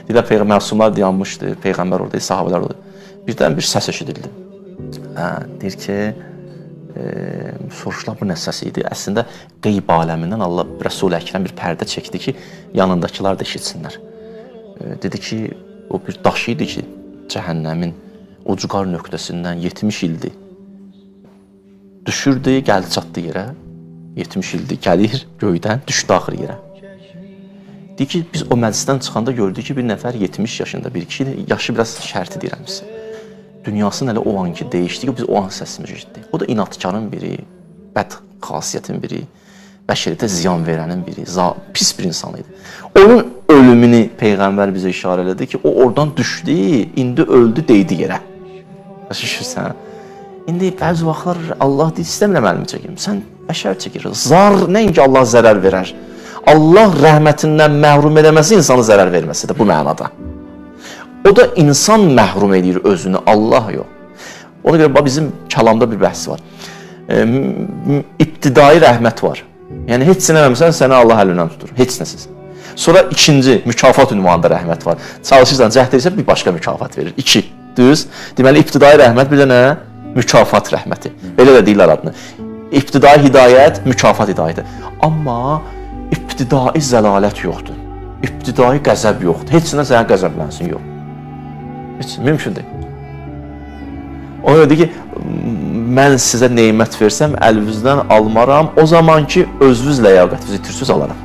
Deyirlər, məsumlar dayanmışdı, Peyğəmbər orada, sahabələr orada. Birdən bir səs eşidildi. Deyir ki, soruşlar bu nə səsi idi? Əslində qeyb aləmindən Allah Rəsul-i Əkrəm bir pərdə çəkdi ki, yanındakılar da eşitsinlər. Dedi ki, o bir daş idi ki, cəhənnəmin ucqar nöqtəsindən 70 ildir. Düşürdü, gəldi çatdı yerə. 70 ildir, gəlir göydən, düşdü axır yerə. Deyir ki, biz o məclisdən çıxanda gördük ki, bir nəfər 70 yaşında bir kişi, yaşı biraz şərti deyirəm sizə. Dünyasının hələ o anki dəyişdi ki, biz o an səsini eşitdik. O da inatkarın biri, bəd xasiyyətin biri, bəşəriyyətə ziyan verənin biri, pis bir insan idi. Onun ölümünü Peyğəmbər bizə işarə elədi ki, o oradan düşdü, indi öldü, deydi yerə. Şişirsən. İndi bəzi vaxtlar Allah deyir, istəmirəm əlimi çəkim. Sən bəşər çəkir. Zar, nəinki Allah zərər verər. Allah rəhmətindən məhrum eləməsi insanı zərər verməsi də bu mənada. O da insan məhrum edir özünü, Allah yox. Ona görə bizim kəlamda bir bəhs var. İbtidai rəhmət var. Yəni, heç sinəməmsən, səni Allah əlindən tutur. Heç nəsiz. Sonra ikinci, mükafat ünvanında rəhmət var. Çalışırsan, cəhd edirsə bir başqa mükafat verir. 2, düz. Deməli, ibtidai rəhmət bir dənə mükafat rəhməti. Belə də deyirlər adını. İbtidai hidayət, mükafat hidayəti. Amma ibtidai zəlalət yoxdur. İbtidai qəzəb yoxdur. Heç nə sənə qəzəblənsin, yox. Heç mümkün deyil. Ona görə deyir ki, mən sizə neymət versəm, əlinizdən almaram, o zaman ki, özünüz ləyaqətinizi itirsiniz, alaram.